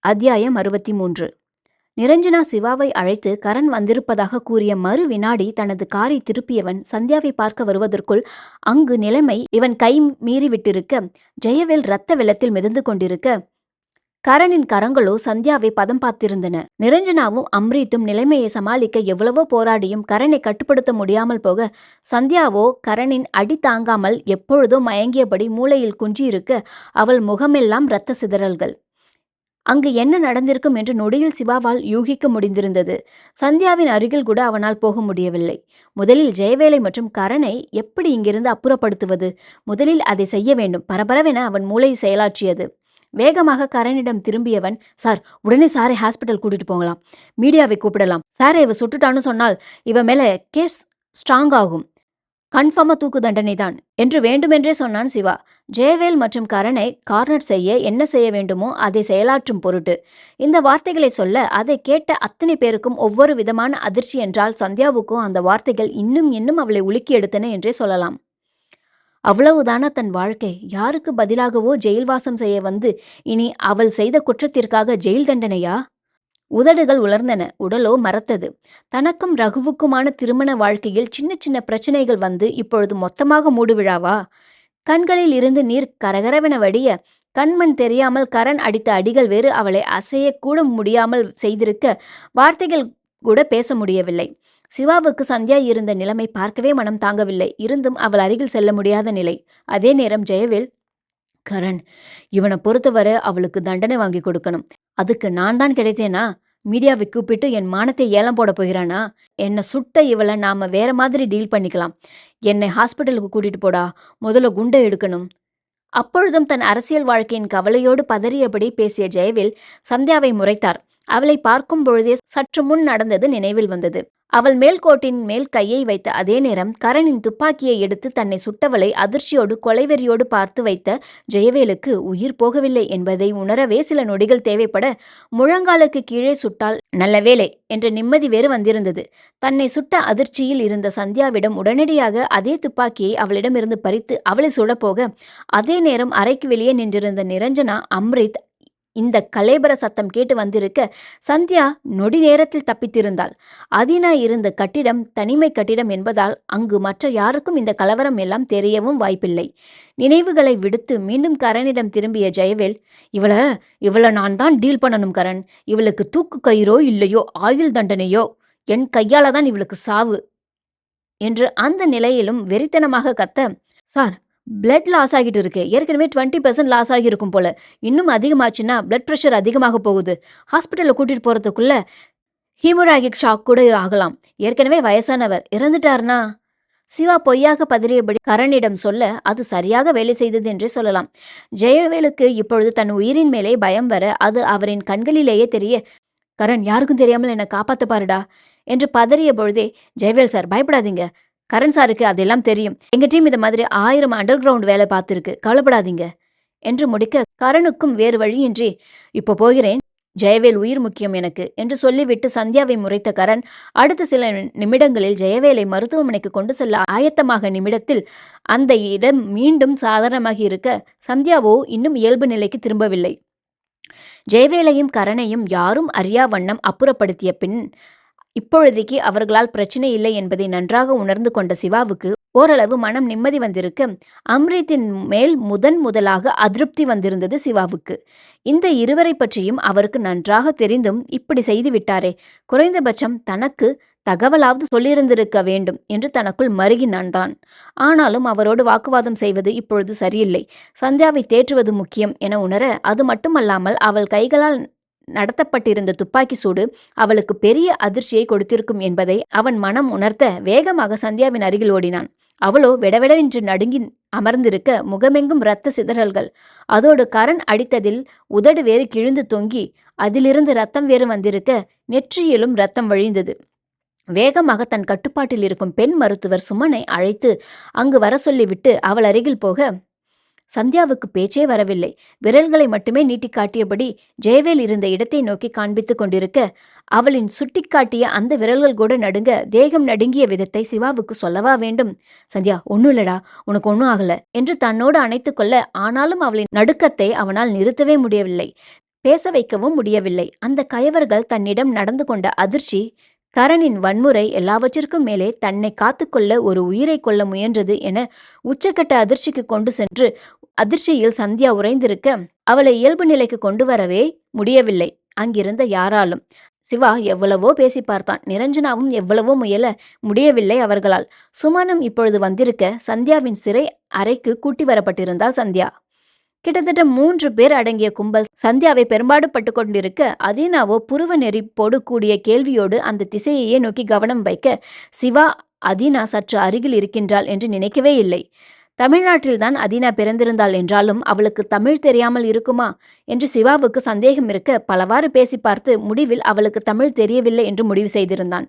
அத்தியாயம் 63. நிரஞ்சனா சிவாவை அழைத்து கரண் வந்திருப்பதாக கூறிய மறு வினாடி தனது காரை திருப்பியவன் சந்தியாவை பார்க்க வருவதற்குள் அங்கு நிலைமை இவன் கை மீறிவிட்டிருக்க, ஜெயவேல் இரத்த வெள்ளத்தில் மிதந்து கொண்டிருக்க, கரணின் கரங்களோ சந்தியாவை பதம் பார்த்திருந்தன. நிரஞ்சனாவும் அம்ரீத்தும் நிலைமையை சமாளிக்க எவ்வளவோ போராடியும் கரனை கட்டுப்படுத்த முடியாமல் போக, சந்தியாவோ கரணின் அடி தாங்காமல் எப்பொழுதோ மயங்கியபடி மூலையில் குஞ்சியிருக்க, அவள் முகமெல்லாம் இரத்த சிதறல்கள். அங்கு என்ன நடந்திருக்கும் என்று நொடியில் சிவாவால் யூகிக்க முடிந்திருந்தது. சந்தியாவின் அருகில் கூட அவனால் போக முடியவில்லை. முதலில் ஜெயவேலை மற்றும் கரனை எப்படி இங்கிருந்து அப்புறப்படுத்துவது? முதலில் அதை செய்ய வேண்டும். பரபரவென அவன் மூளை செயலாற்றியது. வேகமாக கரனிடம் திரும்பியவன், சார், உடனே சாரை ஹாஸ்பிட்டல் கூட்டிட்டு போகலாம். மீடியாவை கூப்பிடலாம். சாரை இவ சுட்டுட்டான்னு சொன்னால் இவ மேல கேஸ் ஸ்ட்ராங் ஆகும். கன்ஃபார்மா தூக்கு தண்டனை தான் என்று வேண்டுமென்றே சொன்னான் சிவா. ஜெயவேல் மற்றும் கரனை கார்னர் செய்ய என்ன செய்ய வேண்டுமோ அதை செயலாற்றும் பொருட்டு. இந்த வார்த்தைகளை சொல்ல அதை கேட்ட அத்தனை பேருக்கும் ஒவ்வொரு விதமான அதிர்ச்சி என்றால் சந்தியாவுக்கும் அந்த வார்த்தைகள் இன்னும் இன்னும் அவளை உலுக்கி எடுத்தன என்றே சொல்லலாம். அவ்வளவுதானா தன் வாழ்க்கை? யாருக்கு பதிலாகவோ ஜெயில்வாசம் செய்ய வந்து இனி அவள் செய்த குற்றத்திற்காக ஜெயில் தண்டனையா? உதடுகள் உலர்ந்தன. உடலோ மரத்தது. தனக்கும் ரகுவுக்குமான திருமண வாழ்க்கையில் சின்ன சின்ன பிரச்சனைகள் வந்து இப்பொழுது மொத்தமாக மூடுவிழாவா? கண்களில் இருந்து நீர் கரகரவென வடிய, கண்மண் தெரியாமல் கரண் அடித்த அடிகள் வேறு அவளை அசையக்கூட முடியாமல் செய்திருக்க, வார்த்தைகள் கூட பேச முடியவில்லை. சிவாவுக்கு சந்தியா இருந்த நிலைமை பார்க்கவே மனம் தாங்கவில்லை. இருந்தும் அவள் அருகில் செல்ல முடியாத நிலை. அதே நேரம் ஜெயவேல், கரண், இவனை பொறுத்தவரை அவளுக்கு தண்டனை வாங்கி கொடுக்கணும். அதுக்கு நான் தான் கிடைத்தேனா? மீடியாவை கூப்பிட்டு என் மானத்தை ஏலம் போட போகிறானா? என்னை சுட்ட இவளை நாம வேற மாதிரி டீல் பண்ணிக்கலாம். என்னை ஹாஸ்பிட்டலுக்கு கூட்டிட்டு போடா. முதல்ல குண்டை எடுக்கணும். அப்பொழுதும் தன் அரசியல் வாழ்க்கையின் கவலையோடு பதறியபடி பேசிய ஜெயவேல் சந்தியாவை முறைத்தார். அவளை பார்க்கும் பொழுதே சற்று முன் நடந்தது நினைவில் வந்தது. அவள் மேல்கோட்டின் மேல் கையை வைத்த அதே நேரம் கரணின் துப்பாக்கியை எடுத்து தன்னை சுட்டவளை அதிர்ச்சியோடு கொலைவெறியோடு பார்த்து வைத்த ஜெயவேலுக்கு உயிர் போகவில்லை என்பதை உணரவே சில நொடிகள் தேவைப்பட, முழங்காலுக்கு கீழே சுட்டால் நல்ல வேலை என்ற நிம்மதி வேறு வந்திருந்தது. தன்னை சுட்ட அதிர்ச்சியில் இருந்த சந்தியாவிடம் உடனடியாக அதே துப்பாக்கியை அவளிடமிருந்து பறித்து அவளை சுடப்போக, அதே நேரம் அறைக்கு வெளியே நின்றிருந்த நிரஞ்சனா, அம்ரித் இந்த கலேபர சத்தம் கேட்டு வந்திருக்க, சந்தியா நொடி நேரத்தில் தப்பித்திருந்தாள். அதினா இருந்த கட்டிடம் தனிமை கட்டிடம் என்பதால் அங்கு மற்ற யாருக்கும் இந்த கலவரம் எல்லாம் தெரியவும் வாய்ப்பில்லை. நினைவுகளை விடுத்து மீண்டும் கரனிடம் திரும்பிய ஜெயவேல், இவளை நான் தான் டீல் பண்ணணும் கரண். இவளுக்கு தூக்கு கயிறோ இல்லையோ ஆயுள் தண்டனையோ என் கையால தான் இவளுக்கு சாவு என்று அந்த நிலையிலும் வெறித்தனமாக கத்த, சார், பிளட் லாஸ் ஆகிட்டு இருக்கு. ஏற்கனவே 20% லாஸ் ஆகியிருக்கும் போல. இன்னும் அதிகமாச்சுன்னா பிளட் ப்ரெஷர் அதிகமாக போகுது. ஹாஸ்பிட்டலில் கூட்டிட்டு போறதுக்குள்ள ஹீமோராகிக் ஷாக் கூட ஆகலாம். ஏற்கனவே வயசானவர், இறந்துட்டார்னா? சிவா பொய்யாக பதறியபடி கரணிடம் சொல்ல, அது சரியாக வேலை செய்தது என்றே சொல்லலாம். ஜெயவேலுக்கு இப்பொழுது தன் உயிரின் மேலே பயம் வர, அது அவரின் கண்களிலேயே தெரிய, கரண், யாருக்கும் தெரியாமல் என்னை காப்பாத்த பாருடா என்று பதறிய பொழுதே, ஜெயவேல் சார், பயப்படாதீங்க. கரண் சாருக்கு அதெல்லாம் தெரியும். எங்க டீம் இந்த மாதிரி 1000 அண்டர் கிரவுண்ட் வேலை பார்த்துருக்கு. கவலைப்படாதீங்க என்று முடிக்க, கரணுக்கும் வேறு வழியின்றி, இப்போ போகிறேன், ஜெயவேல் உயிர் முக்கியம் எனக்கு என்று சொல்லிவிட்டு சந்தியாவை முறைத்த கரண் அடுத்த சில நிமிடங்களில் ஜெயவேலை மருத்துவமனைக்கு கொண்டு செல்ல ஆயத்தமாக நிமிடத்தில் அந்த இடம் மீண்டும் சாதாரணமாகி இருக்க, சந்தியாவோ இன்னும் இயல்பு நிலைக்கு திரும்பவில்லை. ஜெயவேலையும் கரணையும் யாரும் அறியா வண்ணம் அப்புறப்படுத்திய பின் இப்பொழுதைக்கு அவர்களால் பிரச்சனை இல்லை என்பதை நன்றாக உணர்ந்து கொண்ட சிவாவுக்கு ஓரளவு மனம் நிம்மதி வந்திருக்க, அம்ரித்தின் மேல் முதலாக அதிருப்தி வந்திருந்தது சிவாவுக்கு. இந்த இருவரை பற்றியும் அவருக்கு நன்றாக தெரிந்தும் இப்படி செய்து விட்டாரே, குறைந்தபட்சம் தனக்கு தகவலாவது சொல்லியிருந்திருக்க வேண்டும் என்று தனக்குள் மருகினான் தான். ஆனாலும் அவரோடு வாக்குவாதம் செய்வது இப்பொழுது சரியில்லை. சந்தியாவை தேற்றுவது முக்கியம் என உணர, அது மட்டுமல்லாமல் அவள் கைகளால் நடத்தப்பட்டிருந்த துப்பாக்கி சூடு அவளுக்கு பெரிய அதிர்ச்சியை கொடுத்திருக்கும் என்பதை அவன் மனம் உணர்த்த வேகமாக சந்தியாவின் அருகில் ஓடினான். அவளோ வெடவெடவென்று நடுங்கி அமர்ந்திருக்க, முகமெங்கும் இரத்த சிதறல்கள். அதோடு கரண் அடித்ததில் உதடு வேறு கிழிந்து தொங்கி அதிலிருந்து ரத்தம் வேறு வந்திருக்க, நெற்றியிலும் ரத்தம் வழிந்தது. வேகமாக தன் கட்டுப்பாட்டில் இருக்கும் பெண் மருத்துவர் சுமனை அழைத்து அங்கு வர சொல்லிவிட்டு அவள் அருகில் போக, சந்தியாவுக்கு பேச்சே வரவில்லை. விரல்களை மட்டுமே நீட்டி காட்டியபடி ஜெயவேல் இருந்த இடத்தை நோக்கி காண்பித்துக் கொண்டிருக்க, அவளின் சுட்டிக்காட்டிய அந்த விரல்கள் கூட நடுங்க, தேகம் நடுங்கிய விதத்தை சிவாவுக்கு சொல்லவா வேண்டும்? சந்தியா, ஒன்னும் இல்லடா, உனக்கு ஒன்னும் ஆகல என்று தன்னோடு அணைத்து கொள்ள, ஆனாலும் அவளின் நடுக்கத்தை அவனால் நிறுத்தவே முடியவில்லை. பேச வைக்கவும் முடியவில்லை. அந்த கயவர்கள் தன்னிடம் நடந்து கொண்ட அதிர்ச்சி, கரணின் வன்முறை, எல்லாவற்றிற்கும் மேலே தன்னை காத்துக்கொள்ள ஒரு உயிரை கொள்ள முயன்றது என உச்சக்கட்ட அதிர்ச்சிக்கு கொண்டு சென்று, அதிர்ச்சியில் சந்தியா உறைந்திருக்க அவளை இயல்பு நிலைக்கு கொண்டு வரவே முடியவில்லை அங்கிருந்த யாராலும். சிவா எவ்வளவோ பேசி பார்த்தான். நிரஞ்சனாவும் எவ்வளவோ முயல முடியவில்லை அவர்களால். சுமனம் இப்பொழுது வந்திருக்க சந்தியாவின் சிறை அறைக்கு கூட்டி வரப்பட்டிருந்தாள் சந்தியா. கிட்டத்தட்ட 3 பேர் அடங்கிய கும்பல் சந்தியாவை பெரும்பாடு பட்டு கொண்டிருக்க, அதீனாவோ புருவ நெறிப்போடு கூடிய கேள்வியோடு அந்த திசையையே நோக்கி கவனம் வைக்க, சிவா அதீனா சற்று அருகில் இருக்கின்றாள் என்று நினைக்கவே இல்லை. தமிழ்நாட்டில்தான் அதீனா பிறந்திருந்தாள் என்றாலும் அவளுக்கு தமிழ் தெரியாமல் இருக்குமா என்று சிவாவுக்கு சந்தேகம் இருக்க, பலவாறு பேசி பார்த்து முடிவில் அவளுக்கு தமிழ் தெரியவில்லை என்று முடிவு செய்திருந்தான்.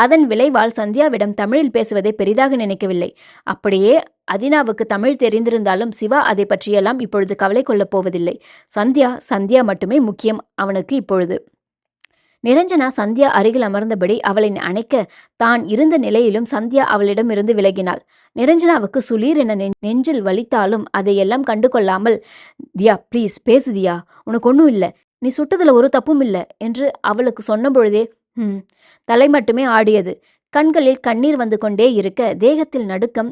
அதன் விளைவால் சந்தியாவிடம் தமிழில் பேசுவதை பெரிதாக நினைக்கவில்லை. அப்படியே அதீனாவுக்கு தமிழ் தெரிந்திருந்தாலும் சிவா அதை பற்றியெல்லாம் இப்பொழுது கவலை கொள்ளப் போவதில்லை. சந்தியா மட்டுமே முக்கியம் அவனுக்கு இப்பொழுது. நிரஞ்சனா சந்தியா அருகில் அமர்ந்தபடி அவளை அணைக்க, தான் இருந்த நிலையிலும் சந்தியா அவளிடமிருந்து விலகினாள். நிரஞ்சனாவுக்கு சுளீர் என நெஞ்சில் வலித்தாலும் அதையெல்லாம் கண்டு கொள்ளாமல், தியா ப்ளீஸ் பேசு தியா, உனக்கு ஒன்றும் இல்லை, நீ சுட்டதுல ஒரு தப்பும் இல்லை என்று அவளுக்கு சொன்ன பொழுதே தலை மட்டுமே ஆடியது. கண்களில் கண்ணீர் வந்து கொண்டே இருக்க தேகத்தில் நடுக்கம்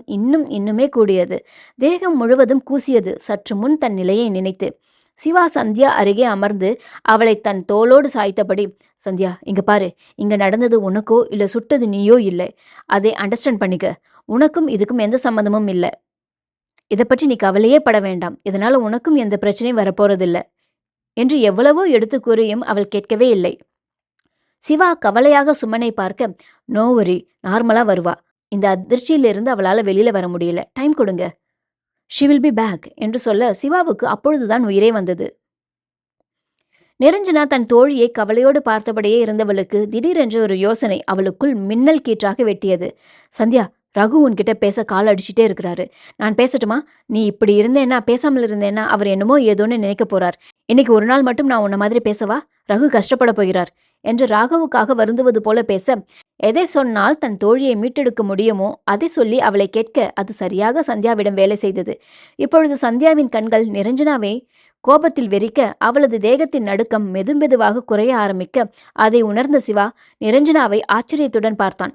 இன்னுமே கூடியது. தேகம் முழுவதும் கூசியது சற்று முன் தன் நிலையை நினைத்து. சிவா சந்தியா அருகே அமர்ந்து அவளை தன் தோளோடு சாய்த்தபடி, சந்தியா இங்க பாரு, இங்க நடந்தது உனக்கோ இல்லை சுட்டது நீயோ இல்லை, அதை அண்டர்ஸ்டாண்ட் பண்ணிக்க. உனக்கும் இதுக்கும் எந்த சம்மந்தமும் இல்லை. இதை பற்றி நீ கவலையே பட வேண்டாம். இதனால உனக்கும் எந்த பிரச்சனையும் வரப்போறதில்லை என்று எவ்வளவோ எடுத்து கூறியும் அவள் கேட்கவே இல்லை. சிவா கவலையாக சுமனை பார்க்க, நோ வரி, நார்மலா வருவா. இந்த அதிர்ச்சியிலிருந்து அவளால் வெளியில வர முடியல, டைம் கொடுங்க, ஷி வில் பி பேக் என்று சொல்ல சிவாவுக்கு அப்பொழுதுதான் உயிரே வந்தது. நிரஞ்சனா தன் தோழியை கவலையோடு பார்த்தபடியே இருந்தவளுக்கு திடீரென்று ஒரு யோசனை அவளுக்குள் மின்னல் கீற்றாக வெட்டியது. சந்தியா, ரகு உன்கிட்ட பேச கால் அடிச்சுட்டே இருக்கிறாரு. நான் பேசட்டுமா? நீ இப்படி இருந்தேன்னா, பேசாமல் இருந்தேன்னா அவர் என்னமோ ஏதோன்னு நினைக்க போறார். இன்னைக்கு ஒரு நாள் மட்டும் நான் உன்ன மாதிரி பேசவா? ரகு கஷ்டப்பட போகிறார் என்று ராகவுக்காக வருந்துவது போல பேச, எதை சொன்னால் தன் தோழியை மீட்டெடுக்க முடியுமோ அதை சொல்லி அவளை கேட்க அது சரியாக சந்தியாவிடம் வேலை செய்தது. இப்பொழுது சந்தியாவின் கண்கள் நிரஞ்சனாவை கோபத்தில் வெறிக்க, அவளது தேகத்தின் நடுக்கம் மெதுமெதுவாக குறைய ஆரம்பிக்க, அதை உணர்ந்த சிவா நிரஞ்சனாவை ஆச்சரியத்துடன் பார்த்தான்.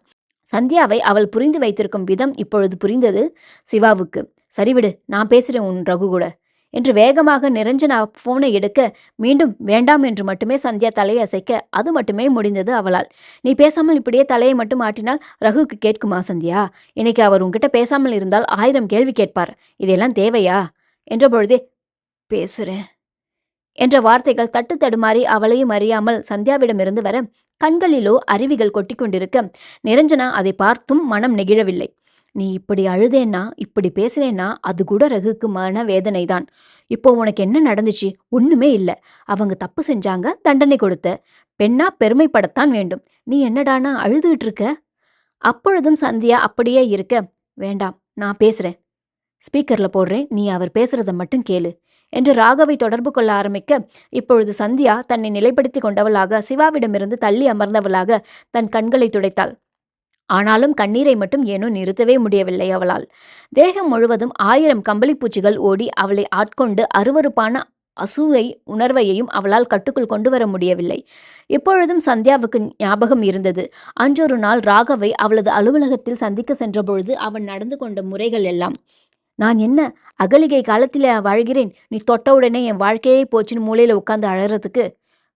சந்தியாவை அவள் புரிந்து வைத்திருக்கும் விதம் இப்பொழுது புரிந்தது சிவாவுக்கு. சரிவிடு, நான் பேசுறேன் உன் ரகு கூட என்று வேகமாக நிரஞ்சனா போனை எடுக்க, மீண்டும் வேண்டாம் என்று மட்டுமே சந்தியா தலையை அசைக்க, அது மட்டுமே முடிந்தது அவளால். நீ பேசாமல் இப்படியே தலையை மட்டும் ஆட்டினால் ரகுக்கு கேட்குமா சந்தியா? இன்னைக்கு அவர் உன்கிட்ட பேசாமல் இருந்தால் 1000 கேள்வி கேட்பார். இதெல்லாம் தேவையா என்ற பொழுதே, பேசுறேன் என்ற வார்த்தைகள் தட்டு தடுமாறி அவளையும் அறியாமல் சந்தியாவிடமிருந்து வர, கண்களிலோ அருவிகள் கொட்டி கொண்டிருக்க, நிரஞ்சனா அதை பார்த்தும் மனம் நெகிழவில்லை. நீ இப்படி அழுதேன்னா, இப்படி பேசுனேன்னா அது கூட ரகுக்கு மன வேதனைதான். இப்போ உனக்கு என்ன நடந்துச்சு? ஒண்ணுமே இல்லை. அவங்க தப்பு செஞ்சாங்க, தண்டனை கொடுத்த. பெண்ணா பெருமைப்படத்தான் வேண்டும். நீ என்னடானா அழுதுகிட்டு இருக்க? அப்பொழுதும் சந்தியா அப்படியே இருக்க, வேண்டாம் நான் பேசுறேன், ஸ்பீக்கர்ல போடுறேன், நீ அவர் பேசுறத மட்டும் கேளு என்று ராகவை தொடர்பு கொள்ள ஆரம்பிக்க, இப்பொழுது சந்தியா தன்னை நிலைப்படுத்தி கொண்டவளாக சிவாவிடமிருந்து தள்ளி அமர்ந்தவளாக தன் கண்களை துடைத்தாள். ஆனாலும் கண்ணீரை மட்டும் ஏனோ நிறுத்தவே முடியவில்லை அவளால். தேகம் முழுவதும் 1000 கம்பளிப்பூச்சிகள் ஓடி அவளை ஆட்கொண்டு அருவருப்பான அசூயை உணர்வையையும் அவளால் கட்டுக்குள் கொண்டு வர முடியவில்லை. இப்பொழுதும் சந்தியாவுக்கு ஞாபகம் இருந்தது. அன்றொரு நாள் ராகவை அவளது அலுவலகத்தில் சந்திக்க சென்றபொழுது அவன் நடந்து கொண்ட முறைகள் எல்லாம். நான் என்ன அகலிகை காலத்தில் வாழ்கிறேன், நீ தொட்டவுடனே என் வாழ்க்கையே போச்சுன்னு மூலையில் உட்கார்ந்து அழறதுக்கு?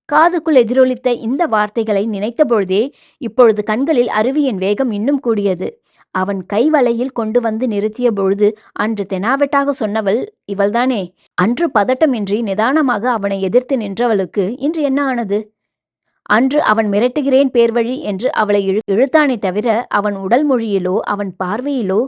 காதுக்குள் எதிரொலித்த இந்த வார்த்தைகளை நினைத்த பொழுதே இப்பொழுது கண்களில் அருவியின் வேகம் இன்னும் கூடியது. அவன் கை வலையில் கொண்டு வந்து நிறுத்திய பொழுது அன்று தெனாவெட்டாக சொன்னவள் இவள்தானே. அன்று பதட்டமின்றி நிதானமாக அவனை எதிர்த்து நின்றவளுக்கு இன்று என்ன ஆனது? அன்று அவன் மிரட்டுகிறேன் பேர்வழி என்று அவளை இழுத்தானே தவிர அவன் உடல் மொழியிலோ அவன் பார்வையிலோ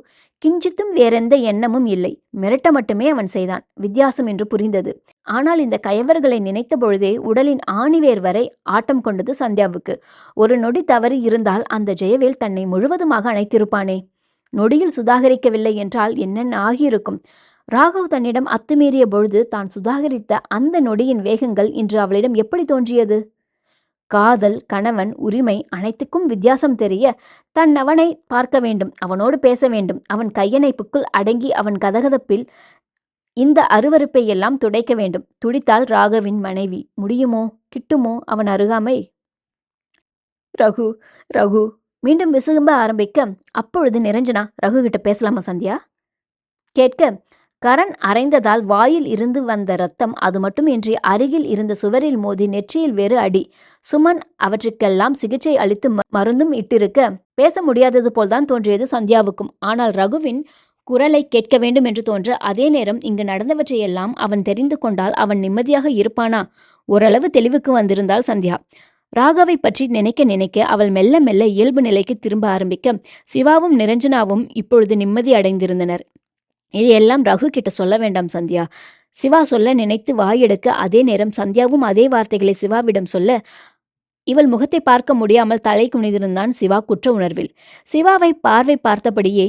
கிஞ்சித்தும் வேறெந்த எண்ணமும் இல்லை. மிரட்ட மட்டுமே அவன் செய்தான். வித்தியாசம் என்று புரிந்தது. ஆனால் இந்த கயவர்களை நினைத்த பொழுதே உடலின் ஆணிவேர் வரை ஆட்டம் கொண்டது சந்தியாவுக்கு. ஒரு நொடி தவறி இருந்தால் அந்த ஜெயவேல் தன்னை முழுவதுமாக அணைத்திருப்பானே. நொடியில் சுதாகரிக்கவில்லை என்றால் என்னென்ன ஆகியிருக்கும்? ராகவ் தன்னிடம் அத்துமீறிய பொழுது தான் சுதாகரித்த அந்த நொடியின் வேகங்கள் இன்று அவளிடம் எப்படி தோன்றியது? காதல், கணவன், உரிமை அனைத்துக்கும் வித்தியாசம் தெரிய தன் அவனை பார்க்க வேண்டும், அவனோடு பேச வேண்டும், அவன் கையணைப்புக்குள் அடங்கி அவன் கதகதப்பில் இந்த அருவருப்பை எல்லாம் துடைக்க வேண்டும். துடித்தாள் ராகவின் மனைவி. முடியுமோ? கிட்டுமோ அவன் அருகாமை? ரகு, ரகு மீண்டும் விசுகும்ப ஆரம்பிக்க, அப்பொழுது நிரஞ்சனா, ரகு கிட்ட பேசலாமா சந்தியா கேட்க, கரண் அரைந்ததால் வாயில் இருந்து வந்த ரத்தம் அது மட்டுமின்றி அருகில் இருந்த சுவரில் மோதி நெற்றியில் வேறு அடி. சுமன் அவற்றுக்கெல்லாம் சிகிச்சை அளித்து மருந்தும் இட்டிருக்க பேச முடியாதது போல்தான் தோன்றியது சந்தியாவுக்கும். ஆனால் ரகுவின் குரலை கேட்க வேண்டும் என்று தோன்ற, அதே நேரம் இங்கு நடந்தவற்றையெல்லாம் அவன் தெரிந்து கொண்டால் அவன் நிம்மதியாக இருப்பானா? ஓரளவு தெளிவுக்கு வந்திருந்தாள் சந்தியா. ராகவை பற்றி நினைக்க நினைக்க அவள் மெல்ல மெல்ல இயல்பு நிலைக்கு திரும்ப ஆரம்பிக்க, சிவாவும் நிரஞ்சனாவும் இப்பொழுது நிம்மதி அடைந்திருந்தனர். இதையெல்லாம் ரகு கிட்ட சொல்ல வேண்டாம் சந்தியா. சிவா சொல்ல நினைத்து வாயெடுக்க, அதே நேரம் சந்தியாவும் அதே வார்த்தைகளை சிவாவிடம் சொல்ல, இவள் முகத்தை பார்க்க முடியாமல் தலை குனிந்திருந்தான் சிவா குற்ற உணர்வில். சிவாவை பார்வை பார்த்தபடியே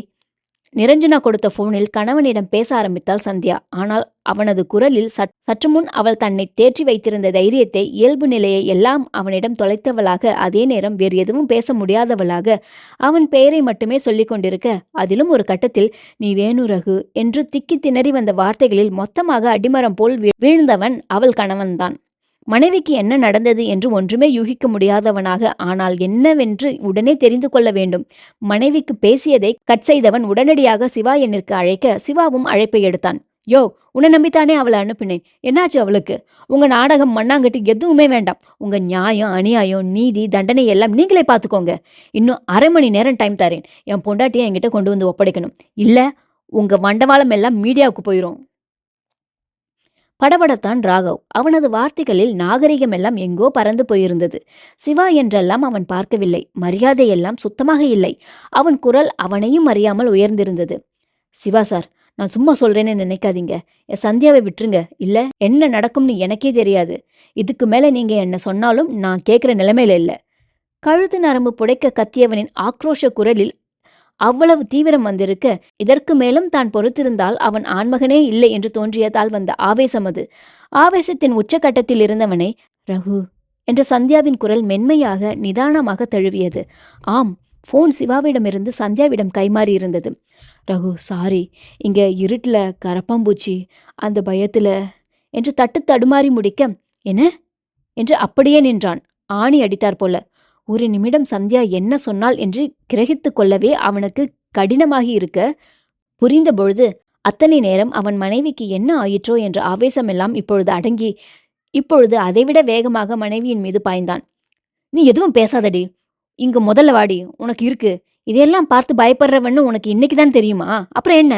நிரஞ்சனா கொடுத்த போனில் கணவனிடம் பேச ஆரம்பித்தாள் சந்தியா. ஆனால் அவனது குரலில் சற்று முன் அவள் தன்னை தேற்றி வைத்திருந்த தைரியத்தை, இயல்பு நிலையை எல்லாம் அவனிடம் தொலைத்தவளாக, அதே நேரம் வேறு எதுவும் பேச முடியாதவளாக அவன் பெயரை மட்டுமே சொல்லிக் கொண்டிருக்க, அதிலும் ஒரு கட்டத்தில் நீ வேணு ரகு என்று திக்கி திணறி வந்த வார்த்தைகளில் மொத்தமாக அடிமரம் போல் வீழ்ந்தவன் அவள் கணவன்தான். மனைவிக்கு என்ன நடந்தது என்று ஒன்றுமே யூகிக்க முடியாதவனாக, ஆனால் என்னவென்று உடனே தெரிந்து கொள்ள வேண்டும். மனைவிக்கு பேசியதை கட் செய்தவன் உடனடியாக சிவா எண்ணிற்கு அழைக்க, சிவாவும் அழைப்பை எடுத்தான். யோ, உன்னை நம்பித்தானே அவளை அனுப்பினேன். என்னாச்சு அவளுக்கு? உங்க நாடகம் மண்ணாங்கட்டி எதுவுமே வேண்டாம். உங்க நியாயம், அநியாயம், நீதி, தண்டனை எல்லாம் நீங்களே பார்த்துக்கோங்க. இன்னும் 1/2 மணி நேரம் டைம் தரேன். என் பொண்டாட்டியை என்கிட்ட கொண்டு வந்து ஒப்படைக்கணும். இல்ல உங்க வண்டவாளம் எல்லாம் மீடியாவுக்கு போயிரும். படபடத்தான் ராகவ். அவனது வார்த்தைகளில் நாகரிகமெல்லாம் எங்கோ பறந்து போயிருந்தது. சிவா என்றெல்லாம் அவன் பார்க்கவில்லை. மரியாதையெல்லாம் சுத்தமாக இல்லை. அவன் குரல் அவனையும் அறியாமல் உயர்ந்திருந்தது. சிவா சார், நான் சும்மா சொல்றேன்னு நினைக்காதீங்க. என் சந்தியாவை விட்டுருங்க. இல்ல என்ன நடக்கும்னு எனக்கே தெரியாது. இதுக்கு மேல நீங்க என்ன சொன்னாலும் நான் கேட்கிற நிலைமையில இல்ல. கழுத்து நரம்பு புடைக்க கத்தியவனின் ஆக்ரோஷ குரலில் அவ்வளவு தீவிரம் வந்திருக்க, இதற்கு மேலும் தான் பொறுத்திருந்தால் அவன் ஆண்மகனே இல்லை என்று தோன்றியதால் வந்த ஆவேசம் அது. ஆவேசத்தின் உச்சகட்டத்தில் இருந்தவனை, ரகு என்ற சந்தியாவின் குரல் மென்மையாக நிதானமாக தழுவியது. ஆம், போன் சிவாவிடமிருந்து சந்தியாவிடம் கைமாறி இருந்தது. ரகு, சாரி, இங்க இருட்டுல கரப்பாம்பூச்சி, அந்த பயத்துல என்று தட்டு தடுமாறி முடிக்க, என்ன என்று அப்படியே நின்றான், ஆணி அடித்தார் போல. ஒரு நிமிடம் சந்தியா என்ன சொன்னாள் என்று கிரகித்து கொள்ளவே அவனுக்கு கடினமாகி இருக்க, புரிந்த பொழுது அத்தனை நேரம் அவன் மனைவிக்கு என்ன ஆயிற்றோ என்ற ஆவேசமெல்லாம் இப்பொழுது அடங்கி, இப்பொழுது அதைவிட வேகமாக மனைவியின் மீது பாய்ந்தான். நீ எதுவும் பேசாதடி, இங்கு முதல்ல வாடி, உனக்கு இருக்கு. இதையெல்லாம் பார்த்து பயப்படுறவன்னு உனக்கு இன்னைக்குதான் தெரியுமா? அப்புறம் என்ன?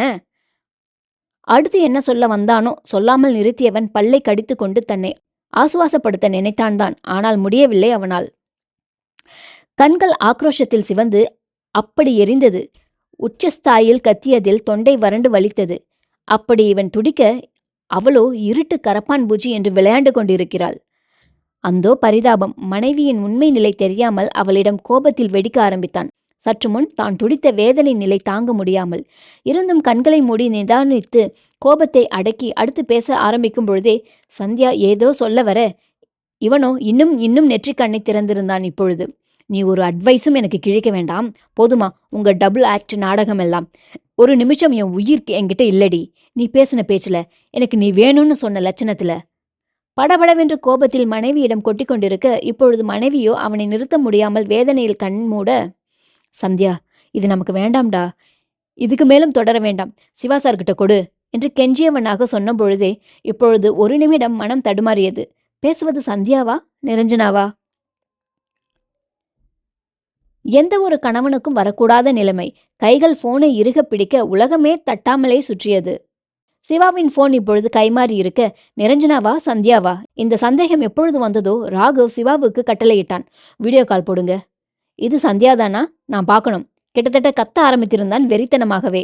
அடுத்து என்ன சொல்ல வந்தானோ சொல்லாமல் நிறுத்தியவன் பல்லை கடித்து கொண்டு தன்னை ஆசுவாசப்படுத்த நினைத்தான் தான். ஆனால் முடியவில்லை அவனால். கண்கள் ஆக்ரோஷத்தில் சிவந்து அப்படி எரிந்தது. உச்சஸ்தாயில் கத்தியதில் தொண்டை வறண்டு வலித்தது. அப்படி இவன் துடிக்க, அவளோ இருட்டு கரப்பான் பூச்சி என்று விளையாண்டு கொண்டிருக்கிறாள். அந்தோ பரிதாபம். மனைவியின் உண்மை நிலை தெரியாமல் அவளிடம் கோபத்தில் வெடிக்க ஆரம்பித்தான். சற்று முன் தான் துடித்த வேதனை நிலை தாங்க முடியாமல் இருந்தும் கண்களை மூடி நிதானித்து கோபத்தை அடக்கி அடுத்து பேச ஆரம்பிக்கும் பொழுதே சந்தியா ஏதோ சொல்ல வர, இவனோ இன்னும் இன்னும் நெற்றிக் கண்ணை திறந்திருந்தான். இப்பொழுது நீ ஒரு அட்வைஸும் எனக்கு கிழிக்க வேண்டாம். போதுமா உங்க டபுள் ஆக்ட் நாடகம் எல்லாம்? ஒரு நிமிஷம் என் உயிர்க்கு என்கிட்ட இல்லடி. நீ பேசின பேச்சுல, எனக்கு நீ வேணும்னு சொன்ன லட்சணத்துல. படபடவென்று கோபத்தில் மனைவியிடம் கொட்டி கொண்டிருக்க, இப்பொழுது மனைவியோ அவனை நிறுத்த முடியாமல் வேதனையில் கண் மூட, சந்தியா, இது நமக்கு வேண்டாம்டா. இதுக்கு மேலும் தொடர வேண்டாம். சிவா சார்கிட்ட கொடு என்று கெஞ்சியவனாக சொன்ன பொழுதே இப்பொழுது ஒரு நிமிடம் மனம் தடுமாறியது. பேசுவது சந்தியாவா, நிரஞ்சனாவா? எந்த ஒரு கணவனுக்கும் வரக்கூடாத நிலைமை. கைகள் போனை இறுக பிடிக்க உலகமே தட்டாமலே சுற்றியது. சிவாவின் போன் இப்பொழுது கைமாறி இருக்க, நிரஞ்சனாவா சந்தியாவா? இந்த சந்தேகம் எப்பொழுது வந்ததோ ராகவ் சிவாவுக்கு கட்டளையிட்டான். வீடியோ கால் போடுங்க. இது சந்தியாதானா? நான் பார்க்கணும். கிட்டத்தட்ட கத்த ஆரம்பித்திருந்தான் வெறித்தனமாகவே.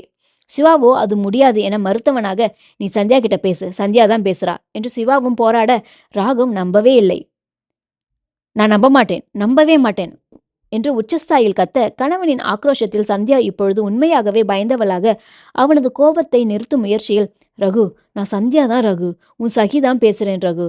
சிவாவோ அது முடியாது என மறுத்தவனாக, நீ சந்தியா கிட்ட பேசு, சந்தியாதான் பேசுறா என்று சிவாவும் போராட, ராகவ் நம்பவே இல்லை. நான் நம்ப மாட்டேன், நம்பவே மாட்டேன் என்று உச்சஸ்தாயில் கத்த, கணவனின் ஆக்ரோஷத்தில் சந்தியா இப்பொழுது உண்மையாகவே பயந்தவளாக அவனது கோபத்தை நிறுத்தும் முயற்சியில், ரகு, நான் சந்தியாதான் ரகு, உன் சகிதான் பேசுறேன் ரகு.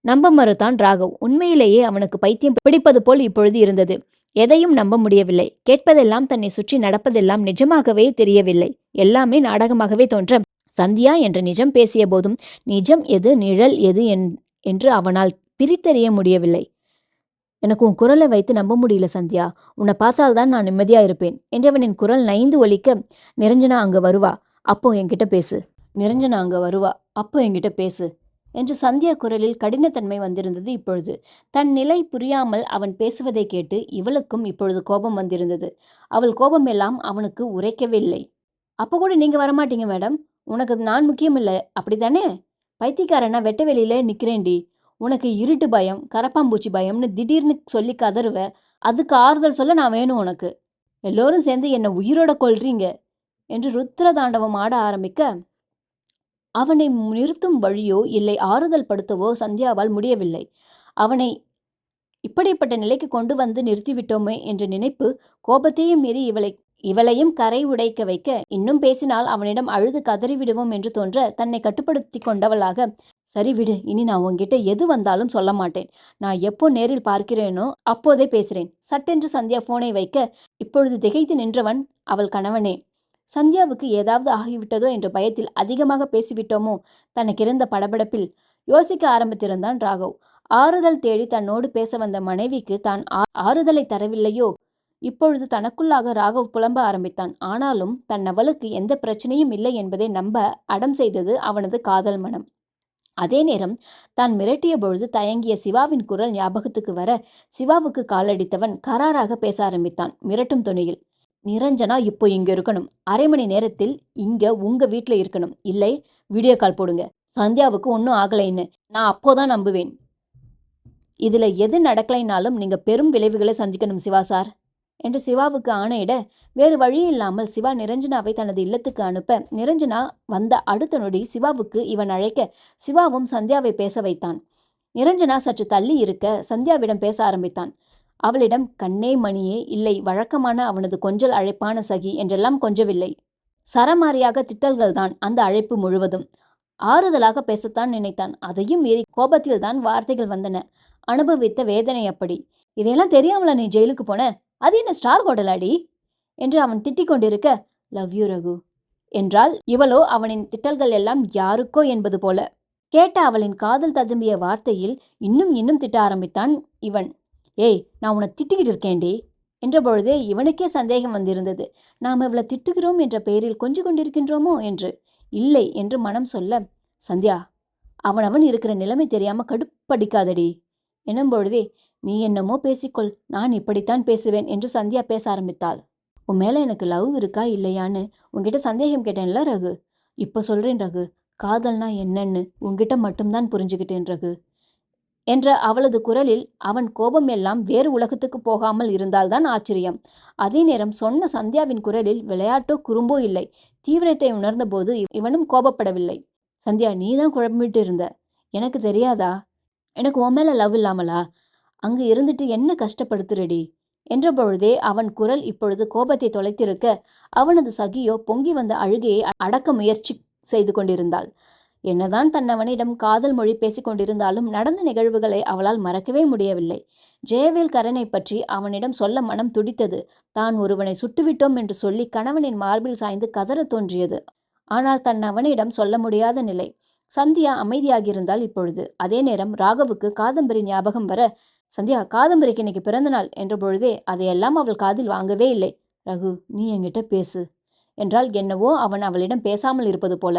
நம்ப மறுத்தான் ராகவ். உண்மையிலேயே அவனுக்கு பைத்தியம் பிடிப்பது போல் இப்பொழுது இருந்தது. எதையும் நம்ப முடியவில்லை. கேட்பதெல்லாம், தன்னை சுற்றி நடப்பதெல்லாம் நிஜமாகவே தெரியவில்லை. எல்லாமே நாடகமாகவே தோன்ற சந்தியா என்று நிஜம் பேசிய போதும் நிஜம் எது நிழல் எது என்று அவனால் பிரித்தறிய முடியவில்லை. எனக்கு உன் குரலை வைத்து நம்ப முடியல சந்தியா. உன்னை பார்த்தால்தான் நான் நிம்மதியா இருப்பேன் என்றவனின் குரல் நைந்து ஒலிக்க, நிரஞ்சனா அங்க வருவா, அப்போ என்கிட்ட பேசு. நிரஞ்சனா அங்க வருவா, அப்போ என்கிட்ட பேசு என்று சந்தியா குரலில் கடினத்தன்மை வந்திருந்தது. இப்பொழுது தன் நிலை புரியாமல் அவன் பேசுவதை கேட்டு இவளுக்கும் இப்பொழுது கோபம் வந்திருந்தது. அவள் கோபம் எல்லாம் அவனுக்கு உரைக்கவில்லை. அப்போ கூட நீங்க வரமாட்டீங்க மேடம், உனக்கு நான் முக்கியம் இல்லை அப்படித்தானே? பைத்தியக்காரனா வெட்ட வெளியில நிக்கிறேன்டி. உனக்கு இருட்டு பயம், கரப்பாம்பூச்சி பயம்னு திடீர்னு சொல்லி கதறுவ. அதுக்கு ஆறுதல் சொல்ல நான் வேணும் உனக்கு. எல்லோரும் சேர்ந்து என்னை உயிரோட கொல்றீங்க என்று ருத்ர தாண்டவம் ஆட ஆரம்பிக்க, அவனை நிறுத்தும் வழியோ இல்லை ஆறுதல் படுத்தவோ சந்தியாவால் முடியவில்லை. அவனை இப்படிப்பட்ட நிலைக்கு கொண்டு வந்து நிறுத்திவிட்டோமே என்ற நினைப்பு கோபத்தையும் மீறி இவளையும் கரை உடைக்க வைக்க, இன்னும் பேசினால் அவனிடம் அழுது கதறிவிடுவோம் என்று தோன்ற தன்னை கட்டுப்படுத்தி கொண்டவளாக, சரி விடு, இனி நான் உன்கிட்ட எது வந்தாலும் சொல்ல மாட்டேன். நான் எப்போ நேரில் பார்க்கிறேனோ அப்போதே பேசுறேன். சட்டென்று சந்தியா போனை வைக்க, இப்பொழுது திகைத்து நின்றவன் அவள் கணவனே. சந்தியாவுக்கு ஏதாவது ஆகிவிட்டதோ என்ற பயத்தில் அதிகமாக பேசிவிட்டோமோ தனக்கிருந்த படபடப்பில் யோசிக்க ஆரம்பித்திருந்தான் ராகவ். ஆறுதல் தேடி தன்னோடு பேச வந்த மனைவிக்கு தான் ஆறுதலை தரவில்லையோ? இப்பொழுது தனக்குள்ளாக ராகவ் புலம்ப ஆரம்பித்தான். ஆனாலும் தன்னவளுக்கு எந்த பிரச்சனையும் இல்லை என்பதை நம்ப அடம் செய்தது அவனது காதல் மனம். அதே நேரம் தான் மிரட்டிய பொழுது தயங்கிய சிவாவின் குரல் ஞாபகத்துக்கு வர, சிவாவுக்கு காலடித்தவன் கராராக பேச ஆரம்பித்தான் மிரட்டும் துணியில். நிரஞ்சனா இப்போ இங்க இருக்கணும். அரை மணி நேரத்தில் இங்க உங்க வீட்டுல இருக்கணும். இல்லை வீடியோ கால் போடுங்க. சந்தியாவுக்கு ஒன்றும் ஆகலைன்னு நான் அப்போதான் நம்புவேன். இதுல எது நடக்கலைனாலும் நீங்க பெரும் விளைவுகளை சந்திக்கணும் சிவா சார் என்று சிவாவுக்கு ஆணையிட, வேறு வழியில்லாமல் சிவா நிரஞ்சனாவை தனது இல்லத்துக்கு அனுப்ப, நிரஞ்சனா வந்த அடுத்த நொடி சிவாவுக்கு இவன் அழைக்க, சிவாவும் சந்தியாவை பேச வைத்தான். நிரஞ்சனா சற்று தள்ளி இருக்க சந்தியாவிடம் பேச ஆரம்பித்தான். அவளிடம் கண்ணே மணியே இல்லை, வழக்கமான அவனது கொஞ்சல் அழைப்பான சகி என்றெல்லாம் கொஞ்சவில்லை. சரமாரியாக திட்டல்கள்தான் அந்த அழைப்பு முழுவதும். ஆறுதலாக பேசத்தான் நினைத்தான். அதையும் மீறி கோபத்தில்தான் வார்த்தைகள் வந்தன. அனுபவித்த வேதனை அப்படி. இதையெல்லாம் தெரியாமல நீ ஜெயிலுக்கு போன? அது என்ன ஸ்டார் ஹோட்டலாடி என்று அவன் திட்டிக் கொண்டிருக்க, லவ் யூ ரகு என்றால் இவளோ அவனின் திட்டல்கள் எல்லாம் யாருக்கோ என்பது போல. கேட்ட அவளின் காதல் ததும்பிய வார்த்தையில் இன்னும் இன்னும் திட்ட ஆரம்பித்தான் இவன். ஏய், நான் உன்னை திட்டிக்கிட்டு இருக்கேன்டி என்ற பொழுதே இவனுக்கே சந்தேகம் வந்திருந்தது. நாம் இவளை திட்டுகிறோம் என்ற பெயரில் கொஞ்சம் கொண்டிருக்கின்றோமோ என்று. இல்லை என்று மனம் சொல்ல, சந்தியா, அவனவன் இருக்கிற நிலைமை தெரியாம கடுப்படிக்காதடி எனும் பொழுதே, நீ என்னமோ பேசிக்கொள், நான் இப்படித்தான் பேசுவேன் என்று சந்தியா பேச ஆரம்பித்தாள். உன் மேல எனக்கு லவ் இருக்கா இல்லையான்னு உன்கிட்ட சந்தேகம் கேட்டேன்ல ரகு. இப்ப சொல்றேன் ரகு, காதல்னா என்னன்னு உன்கிட்ட மட்டும்தான் புரிஞ்சுக்கிட்டேன் ரகு என்ற அவளது குரலில் அவன் கோபம் எல்லாம் வேறு உலகத்துக்கு போகாமல் இருந்தால்தான் ஆச்சரியம். அதே நேரம் சொன்ன சந்தியாவின் குரலில் விளையாட்டோ குறும்போ இல்லை. தீவிரத்தை உணர்ந்த போது இவனும் கோபப்படவில்லை. சந்தியா, நீதான் குழம்பிட்டு இருந்த, எனக்கு தெரியாதா? எனக்கு உன் மேல லவ் இல்லாமலா? அங்கு இருந்துட்டு என்ன கஷ்டப்படுத்துறடி என்ற பொழுதே அவன் குரல் இப்பொழுது கோபத்தை தொலைத்திருக்க, அவனது சகியோ பொங்கி வந்த அழுகையை அடக்க முயற்சி செய்து கொண்டிருந்தாள். என்னதான் தன்னவனிடம் காதல் மொழி பேசிக் கொண்டிருந்தாலும் நடந்த நிகழ்வுகளை அவளால் மறக்கவே முடியவில்லை. ஜெயவேல் கரனை பற்றி அவனிடம் சொல்ல மனம் துடித்தது. தான் ஒருவனை சுட்டுவிட்டோம் என்று சொல்லி கணவனின் மார்பில் சாய்ந்து கதற தோன்றியது. ஆனால் தன்னவனிடம் சொல்ல முடியாத நிலை. சந்தியா அமைதியாகியிருந்தாள் இப்பொழுது. அதே நேரம் ராகவுக்கு காதம்பரி ஞாபகம் வர, சந்தியா, காதம்பரிக்கு இன்னைக்கு பிறந்த நாள் என்ற பொழுதே அதையெல்லாம் அவள் காதில் வாங்கவே இல்லை. ரகு, நீ என்கிட்ட பேசு என்றால் என்னவோ அவன் அவளிடம் பேசாமல் இருப்பது போல.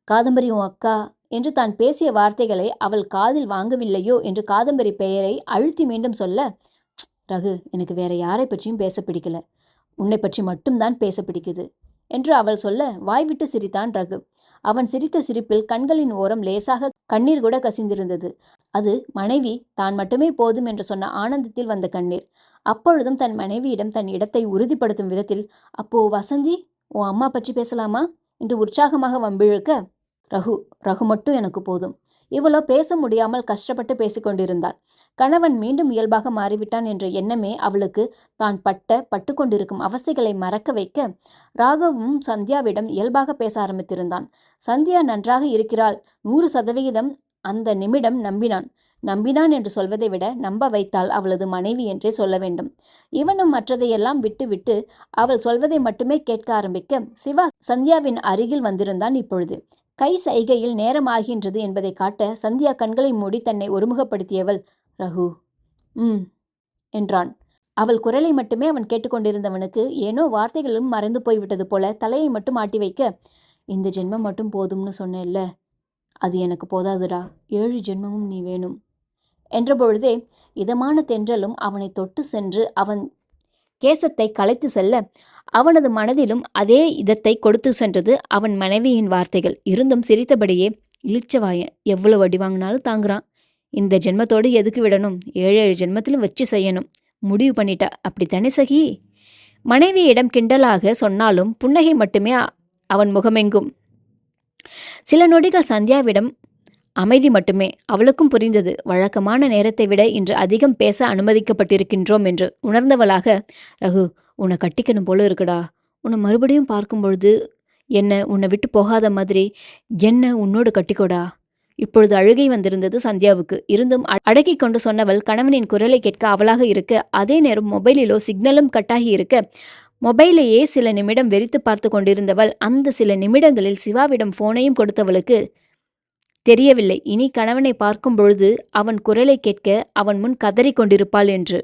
காதம்பரி உன் அக்கா என்று தான் பேசிய வார்த்தைகளை அவள் காதில் வாங்கவில்லையோ என்று காதம்பரி பெயரை அழுத்தி மீண்டும் சொல்ல, ரகு, எனக்கு வேற யாரை பற்றியும் பேச பிடிக்கல, உன்னை பற்றி மட்டும்தான் பேச பிடிக்குது என்று அவள் சொல்ல வாய்விட்டு சிரித்தான் ரகு. அவன் சிரித்த சிரிப்பில் கண்களின் ஓரம் லேசாக கண்ணீர் கூட கசிந்திருந்தது. அது மனைவி தான் மட்டுமே போதும் என்று சொன்ன ஆனந்தத்தில் வந்த கண்ணீர். அப்பொழுதும் தன் மனைவியிடம் தன் இடத்தை உறுதிப்படுத்தும் விதத்தில், அப்போ வசந்தி, உன் அம்மா பற்றி பேசலாமா என்று உற்சாகமாக வம்பிழுக்க, ரகு மட்டும் எனக்கு போதும். இவளோ பேச முடியாமல் கஷ்டப்பட்டு பேசிக்கொண்டிருந்தாள். கணவன் மீண்டும் இயல்பாக மாறிவிட்டான் என்ற எண்ணமே அவளுக்கு தான் பட்டு கொண்டிருக்கும் அவஸ்தைகளை மறக்க வைக்க, ராகவும் சந்தியாவிடம் இயல்பாக பேச ஆரம்பித்திருந்தான். சந்தியா நன்றாக இருக்கிறாள் 100% அந்த நிமிடம் நம்பினான் என்று சொல்வதை விட நம்ப வைத்தால் அவளது மனைவி என்றே சொல்ல வேண்டும். இவனும் மற்றதையெல்லாம் விட்டு அவள் சொல்வதை மட்டுமே கேட்க ஆரம்பிக்க, சிவா சந்தியாவின் அருகில் வந்திருந்தான் இப்பொழுது. கை சைகையில் நேரமாகின்றது என்பதை காட்ட சந்தியா கண்களை மூடி தன்னை ஒருமுகப்படுத்தியவள், ரகு என்றான். அவள் குரலை மட்டுமே அவன் கேட்டுக்கொண்டிருந்தவனுக்கு ஏனோ வார்த்தைகளும் மறைந்து போய்விட்டது போல தலையை மட்டும் ஆட்டி வைக்க, இந்த ஜென்மம் மட்டும் போதும்னு சொன்னேல்ல, அது எனக்கு போதாதுடா, 7 ஜென்மமும் நீ வேணும் என்றபொழுதே இதமான தென்றலும் அவனை தொட்டு சென்று அவன் கேசத்தை களைத்து செல்ல, அவனது மனதிலும் அதே இதத்தை கொடுத்து சென்றது அவன் மனைவியின் வார்த்தைகள். இருந்தும் சிரித்தபடியே, இளிச்சவாயன் எவ்வளவு அடி வாங்கினாலும் தாங்குறான், இந்த ஜென்மத்தோடு எதுக்கு விடணும், 7 ஜென்மத்திலும் வச்சு செய்யணும், முடிவு பண்ணிட்டா, அப்படித்தானே சகி? மனைவியிடம் கிண்டலாக சொன்னாலும் புன்னகை மட்டுமே அவன் முகமெங்கும். சில நொடிகள் சந்தியாவிடம் அமைதி மட்டுமே. அவளுக்கும் புரிந்தது, வழக்கமான நேரத்தை விட இன்று அதிகம் பேச அனுமதிக்கப்பட்டிருக்கின்றோம் என்று. உணர்ந்தவளாக, ரகு, உன்னை கட்டிக்கணும் போல இருக்குடா, உன்னை மறுபடியும் பார்க்கும் பொழுது உன்னை விட்டு போகாத மாதிரி என்ன உன்னோடு கட்டிக்கோடா. இப்பொழுது அழுகை வந்திருந்தது சந்தியாவுக்கு. இருந்தும் அடக்கி கொண்டு சொன்னவள் கணவனின் குரலை கேட்க அவளாக இருக்க, அதே நேரம் மொபைலிலோ சிக்னலும் கட்டாகி இருக்க, மொபைலையே சில நிமிடம் வெறித்து பார்த்து கொண்டிருந்தவள் அந்த சில நிமிடங்களில் சிவாவிடம் போனையும் கொடுத்தவளுக்கு தெரியவில்லை இனி கணவனை பார்க்கும் பொழுது அவன் குரலை கேட்க அவன் முன் கதறிக் கொண்டிருப்பாள் என்று.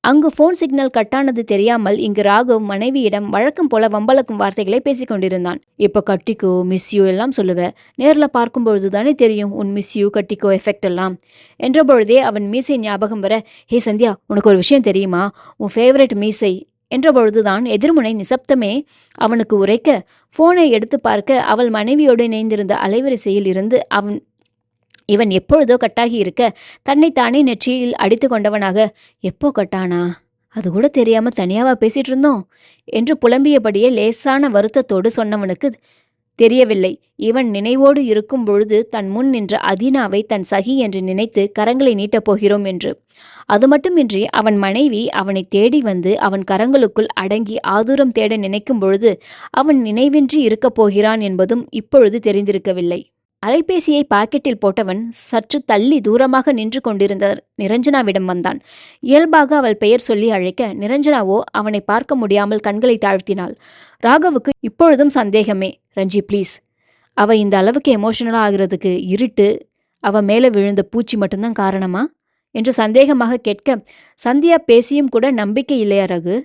அங்கு போன் சிக்னல் கட்டானது தெரியாமல் இங்கு ராகவ் மனைவியிடம் வழக்கம் போல வம்பளக்கும் வார்த்தைகளை பேசிக் கொண்டிருந்தான். இப்போ கட்டிக்கோ, மிஸ் யூ எல்லாம் சொல்லுவ, நேரில் பார்க்கும் பொழுது தானே தெரியும் உன் மிஸ் யூ, கட்டிக்கோ எஃபெக்ட் எல்லாம் என்ற பொழுதே அவன் மீசை ஞாபகம் வர, ஹே சந்தியா, உனக்கு ஒரு விஷயம் தெரியுமா, உன் ஃபேவரட் மீசை என்றபொழுதுதான் எதிர்முனை நிசப்தமே அவனுக்கு உரைக்க, போனை எடுத்து பார்க்க அவள் மனைவியோடு இணைந்திருந்த அலைவரிசையில் இருந்து இவன் எப்பொழுதோ கட்டாகி இருக்க தன்னைத்தானே நெற்றியில் அடித்து கொண்டவனாக, எப்போ கட்டானா, அது கூட தெரியாம தனியாவா பேசிட்டு இருந்தோம் என்று புலம்பியபடியே லேசான வருத்தத்தோடு சொன்னவனுக்கு தெரியவில்லை, இவன் நினைவோடு இருக்கும் பொழுது தன் முன் நின்ற அதீனாவை தன் சகி என்று நினைத்து கரங்களை நீட்டப் போகிறோம் என்று. அது மட்டுமின்றி அவன் மனைவி அவனை தேடி வந்து அவன் கரங்களுக்குள் அடங்கி ஆதூரம் தேட நினைக்கும் பொழுது அவன் நினைவின்றி இருக்கப் போகிறான் என்பதும் இப்பொழுது தெரிந்திருக்கவில்லை. அலைபேசியை பாக்கெட்டில் போட்டவன் சற்று தள்ளி தூரமாக நின்று கொண்டிருந்த நிரஞ்சனாவிடம் வந்தான். இயல்பாக அவள் பெயர் சொல்லி அழைக்க, நிரஞ்சனாவோ அவனை பார்க்க முடியாமல் கண்களை தாழ்த்தினாள். ராகவுக்கு இப்பொழுதும் சந்தேகமே. ரஞ்சி ப்ளீஸ், அவ இந்த அளவுக்கு எமோஷனலாக ஆகிறதுக்கு இருட்டு, அவ மேலே விழுந்த பூச்சி மட்டும்தான் காரணமா என்று சந்தேகமாக கேட்க, சந்தியா பேசியும் கூட நம்பிக்கை இல்லையா ரகு?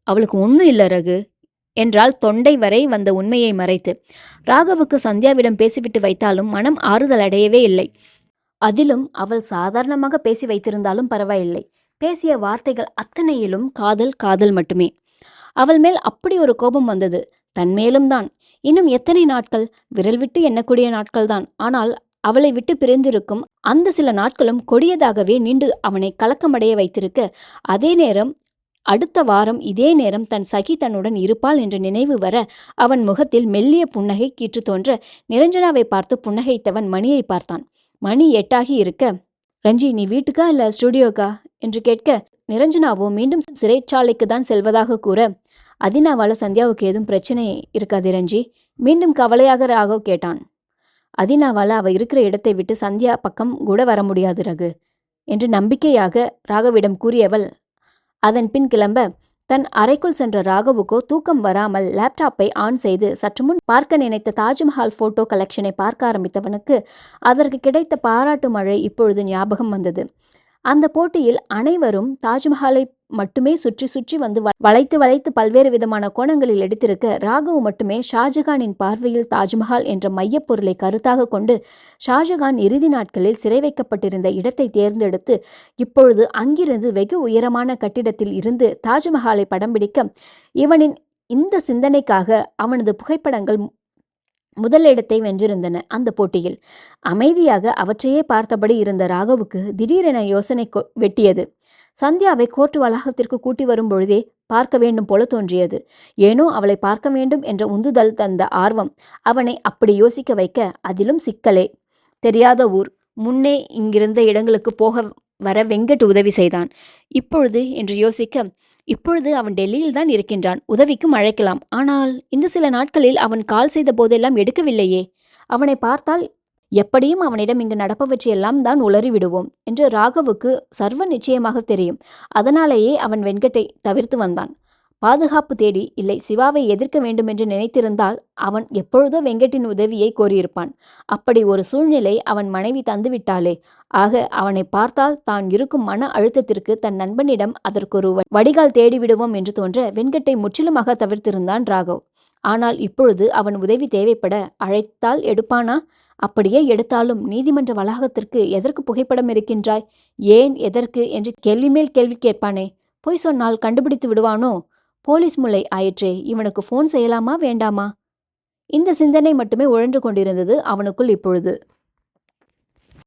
அவளுக்கு ஒன்றும் இல்லை ரகு என்றால் தொண்டை வரை வந்த உண்மையை மறைத்து. ராகவுக்கு சந்தியாவிடம் பேசிவிட்டு வைத்தாலும் மனம் ஆறுதல் அடையவே இல்லை. அதிலும் அவள் சாதாரணமாக பேசி வைத்திருந்தாலும் பரவாயில்லை, பேசிய வார்த்தைகள் அத்தனையிலும் காதல் காதல் மட்டுமே. அவள் மேல் அப்படி ஒரு கோபம் வந்தது, தன்மேலும் தான். இன்னும் எத்தனை நாட்கள், விரல் விட்டு எண்ணக்கூடிய நாட்கள்தான். ஆனால் அவளை விட்டு பிரிந்திருக்கும் அந்த சில நாட்களும் கொடியதாகவே நீண்டு அவனை கலக்கமடைய வைத்திருக்க, அதே நேரம் அடுத்த வாரம் இதே நேரம் தன் சகி தன்னுடன் இருப்பாள் என்ற நினைவு வர அவன் முகத்தில் மெல்லிய புன்னகை கீற்று தோன்ற நிரஞ்சனாவை பார்த்து புன்னகைத்தவன் மணியை பார்த்தான். மணி 8 இருக்க, ரஞ்சி நீ வீட்டுக்கா இல்ல ஸ்டுடியோக்கா என்று கேட்க, நிரஞ்சனாவோ மீண்டும் சிறைச்சாலைக்கு தான் செல்வதாக கூற, அதினாவால சந்தியாவுக்கு ஏதும் பிரச்சனை இருக்காது ரஞ்சி, மீண்டும் கவலையாக ராகவ் கேட்டான். அதினாவால அவ இருக்கிற இடத்தை விட்டு சந்தியா பக்கம் கூட வர முடியாது ரகு என்று நம்பிக்கையாக ராகவிடம் கூறியவள் அதன் பின் கிளம்ப, தன் அறைக்குள் சென்ற ராகவுக்கோ தூக்கம் வராமல் லேப்டாப்பை ஆன் செய்து சற்று முன் பார்க்க நினைத்த தாஜ்மஹால் போட்டோ கலெக்ஷனை பார்க்க ஆரம்பித்தவனுக்கு அதற்கு கிடைத்த பாராட்டு மழை இப்பொழுது ஞாபகம் வந்தது. அந்த போட்டியில் அனைவரும் தாஜ்மஹாலை மட்டுமே சுற்றி சுற்றி வந்து வளைத்து வளைத்து பல்வேறு விதமான கோணங்களில் எடுத்திருக்க, ராகவ் மட்டுமே ஷாஜகானின் பார்வையில் தாஜ்மஹால் என்ற மையப்பொருளை கருத்தாக கொண்டு ஷாஜகான் இறுதி நாட்களில் சிறை வைக்கப்பட்டிருந்த இடத்தை தேர்ந்தெடுத்து இப்பொழுது அங்கிருந்து வெகு உயரமான கட்டிடத்தில் இருந்து தாஜ்மஹாலை படம் பிடிக்க, இவனின் இந்த சிந்தனைக்காக அவனது புகைப்படங்கள் முதலிடத்தை வென்றிருந்தன. அந்த போட்டியில் அமைதியாக அவற்றையே பார்த்தபடி இருந்த ராகவுக்கு திடீரென யோசனை வெட்டியது. சந்தியாவை கோர்ட் வளாகத்திற்கு கூட்டி வரும் பொழுதே பார்க்க வேண்டும் போல தோன்றியது. ஏனோ அவளை பார்க்க வேண்டும் என்ற உந்துதல் தந்த ஆர்வம் அவனை அப்படி யோசிக்க வைக்க, அதிலும் சிக்கலே. தெரியாத ஊர், முன்னே இங்கிருந்த இடங்களுக்கு போக வர வெங்கட் உதவி செய்தான். இப்பொழுது என்று யோசிக்க, இப்பொழுது அவன் டெல்லியில் தான் இருக்கின்றான், உதவிக்கும் அழைக்கலாம். ஆனால் இந்த சில நாட்களில் அவன் கால் செய்த போதெல்லாம் எடுக்கவில்லையே. அவனை பார்த்தால் எப்படியும் அவனிடம் இங்கு நடப்பவற்றையெல்லாம் தான் உளறி விடுவோம் என்று ராகவுக்கு சர்வ நிச்சயமாக தெரியும். அதனாலேயே அவன் வெங்கட்டை தவிர்த்து வந்தான். பாதுகாப்பு தேடி இல்லை சிவாவை எதிர்க்க வேண்டுமென்று நினைத்திருந்தால் அவன் எப்பொழுதோ வெங்கட்டின் உதவியை கோரியிருப்பான். அப்படி ஒரு சூழ்நிலை அவன் மனைவி தந்துவிட்டாளே. ஆக அவனை பார்த்தால் தான் இருக்கும் மன அழுத்தத்திற்கு தன் நண்பனிடம் அதற்கொரு வடிகால் தேடிவிடுவோம் என்று தோன்ற வெங்கட்டை முற்றிலுமாக தவிர்த்திருந்தான் ராகவ். ஆனால் இப்பொழுது அவன் உதவி தேவைப்பட அழைத்தால் எடுப்பானா? அப்படியே எடுத்தாலும் நீதிமன்ற வளாகத்திற்கு எதற்கு புகைப்படம் இருக்கின்றாய், ஏன், எதற்கு என்று கேள்வி மேல் கேள்வி கேட்பானே. பொய் சொன்னால் கண்டுபிடித்து விடுவானோ? போலீஸ் முல்லை ஆயிற்றே, இவனுக்கு ஃபோன் செய்யலாமா வேண்டாமா? இந்த சிந்தனை மட்டுமே உழன்று கொண்டிருந்தது அவனுக்குள் இப்பொழுது.